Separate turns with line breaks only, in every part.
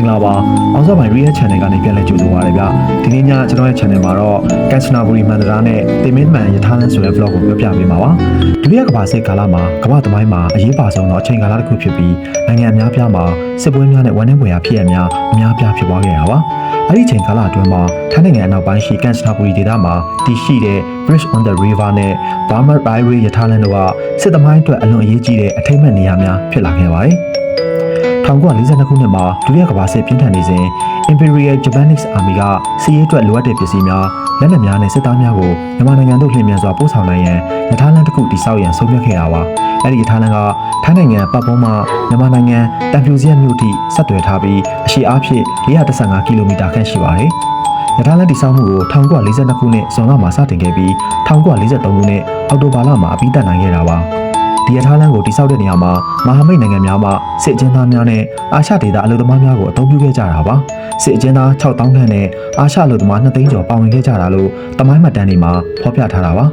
္ဂလာပါအောင်စောပိုင်း Real Channel ကနေပြန်လည်ကြိုဆိုပါရစေဗျဒီနေ့ညကျွန်တော်ရဲ့ channel မှာတော့ကန်ချနာဘူရီမန္တရာနဲ့တင်မင်းမှန်ရထားလန်းဆိုတဲ့ vlog ကိုပြောပြပေးမှာပါဒုတိယကမ္ဘာစစ်ကာလမှာကမ္ဘာသမိုင်းမှာအရေးပါဆုံးသောအချိန်ကာလတစ်ခုဖြစ်ပြီးနိုင်ငံအများပြားမှာစစ်ပွဲများနဲ့ဝန်ထမ်းပွဲရာဖြစ်ရများအများပြားဖြစ်ပွားခဲ့တာပါအဲ့ဒီအချိန်ကာလအတွင်းမှာထိုင်းနိုင်ငံအနောက်ပိုင်းရှိကန်ချနာဘူရီဒေသမှာတည်ရှိတဲ့ Bridge on the River နဲ့ Burma Railway ရထားလမ်းတို့ကစစ်သမိုင်းအတွက်အလွန်အရေးကြီးတဲ့အထိမ်းအမှတ်နေရာများဖြစ်လာခဲ့ပါတယ်1942ခုနှစ်မှာဒုတိယကမ္ဘာစစ်ပြင်းထန်နေစဉ် Imperial Japanese Army ကစစ်ရေးအတွက်လိုအပ်တဲ့ပစ္စည်းများလက်နက်များနဲ့စစ်သားများကိုမြန်မာနိုင်ငံသို့လျင်မြန်စွာပို့ဆောင်နိုင်ရန်ရထားလမ်းတစ်ခုတည်ဆောက်ရန်ဆုံးဖြတ်ခဲ့တာပါ။အဲဒီရထားလမ်းကထိုင်းနိုင်ငံပတ်ပုံးမှမြန်မာနိုင်ငံတန်ဖြူစရက်မြို့ထိဆက်သွယ်ထားပြီးအရှည်အားဖြင့်415ကီလိုမီတာခန့်ရှိပါတယ်။ရထားလမ်းတည်ဆောက်မှုကို1942ခုနှစ်ဇွန်လမှာစတင်ခဲ့ပြီး1943ခုနှစ်အောက်တိုဘာလမှာအပြီးသတ်နိုင်ခဲ့တာပါ။ဒီရထားလမ်းကိုတိစောက်တဲ့နေရာမှာမဟာမိတ်နိုင်ငံများမှစစ်အကျဉ်းသားများနဲ့အာရှဒေသအလုပ်သမားများကိုအသုံးပြုခဲ့ကြတာပါစစ်အကျဉ်းသား6000ခန့်နဲ့အာရှအလုပ်သမား2သိန်းကျော်ပါဝင်ခဲ့ကြတာလို့တမိုင်းမှတ်တမ်းတွေမှာဖော်ပြထားတာပါ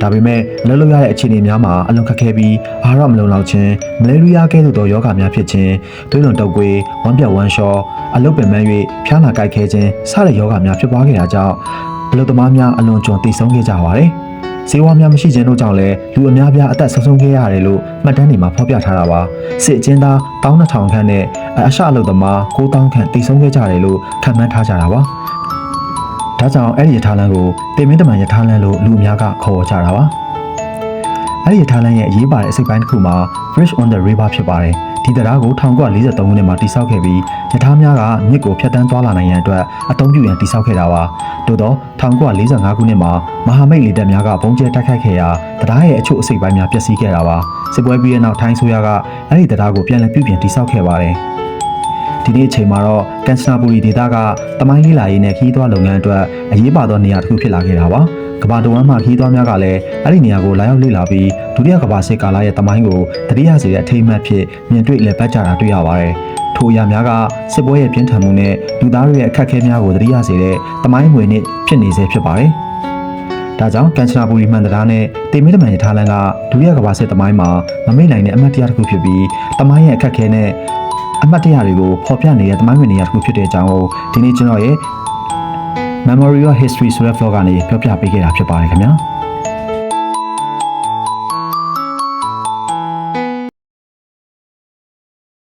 ဒါပေမဲ့အလုပ်လုပ်ရတဲ့အခြေအနေများမှာအလွန်ခက်ခဲပြီးအာဟာရမလုံလောက်ခြင်းမလေရီးယားကဲ့သို့သောရောဂါများဖြစ်ခြင်းသွေးလွန်တုပ်ကွေးဝမ်းပြတ်ဝမ်းလျှောအလုပ်ပင်ပန်း၍ဖျားနာကိုက်ခဲခြင်းစတဲ့ရောဂါများဖြစ်ပွားခဲ့တာကြောင့်အလုပ်သမားများအလွန်ကျွံတည်ဆုံးခဲ့ကြပါတယ်စေဝါများမရှိခြင်းတို့ကြောင့်လည်းလူအများပြားအသက်ဆုံးရှုံးခဲ့ရတယ်လို့မှတ်တမ်းတွေမှာဖော်ပြထားတာပါစစ်အကျဉ်းသား12000ခန့်နဲ့အရှအလုပ်သမား9000ခန့်တည်ဆုံးခဲ့ကြတယ်လို့ခန့်မှန်းထားကြတာပါဒါကြောင့်အဲ့ဒီရထားလမ်းကိုတင်မင်းတမန်ရထားလမ်းလို့လူအများကခေါ်ကြတာပါအဲ့ဒီရထားလမ်းရဲ့အရေးပါတဲ့အစိပ်ပိုင်းတစ်ခုမှာ Bridge on the River ဖြစ်ပါတယ်ဒီတရားကို1943ခုနှစ်မှာတည်ဆောက်ခဲ့ပြီးရထားများကမြစ်ကိုဖြတ်တန်းသွားလာနိုင်ရန်အတွက်အသုံးပြုရန်တည်ဆောက်ခဲ့တာပါသို့သော1945ခုနှစ်မှာမဟာမိတ်လေတပ်များကဘုံကျဲတိုက်ခိုက်ခဲ့ရာတရားရဲ့အချို့အစိပ်ပိုင်းများပျက်စီးခဲ့တာပါစစ်ပွဲပြီးတဲ့နောက်ထိုင်းဆိုရကအဲ့ဒီတရားကိုပြန်လည်ပြုပြင်တည်ဆောက်ခဲ့ပါတယ်ဒီနေ့အချိန်မှာတော့ကန်ချနာဘူရီဒေသကတမိုင်းလေးလာရေးနဲ့ခီးသွွားလုပ်ငန်းအတွက်အရေးပါသောနေရာတစ်ခုဖြစ်လာခဲ့တာပါကမ္ဘာတဝန်းမှာခီးသွွားများကလည်းအဲ့ဒီနေရာကိုလာရောက်လေ့လာပြီးဒုတိယကမ္ဘာစစ်ကာလရဲ့တမိုင်းကိုတတိယစေတဲ့အထိမ်းအမှတ်ဖြစ်မြင်တွေ့လည်ပတ်ကြတာတွေ့ရပါတယ်ထိုအရာများကစစ်ပွဲရဲ့ပြင်းထန်မှုနဲ့လူသားတွေရဲ့အခက်အခဲများကိုတတိယစေတဲ့တမိုင်းဝင်နစ်ဖြစ်နေစေဖြစ်ပါတယ်ဒါကြောင့်ကန်ချနာဘူရီမှန်တရားနဲ့တေမင်းတမန်ရထားလမ်းကဒုတိယကမ္ဘာစစ်တမိုင်းမှာမမေ့နိုင်တဲ့အမှတ်တရတစ်ခုဖြစ်ပြီးတမိုင်းရဲ့အခက်အခဲနဲ့အမှတ်တရတွေကိုဖော်ပြနေတဲ့တမိုင်းဝင်နေရာတစ်ခုဖြစ်တဲ့အကြောင်းကိုဒီနေ့ကျွန်တော်ရဲ့ Memory of History ဆိုတဲ့ vlog ကနေပြောပြပေးခဲ့တာဖြစ်ပါတယ်ခင်ဗျာ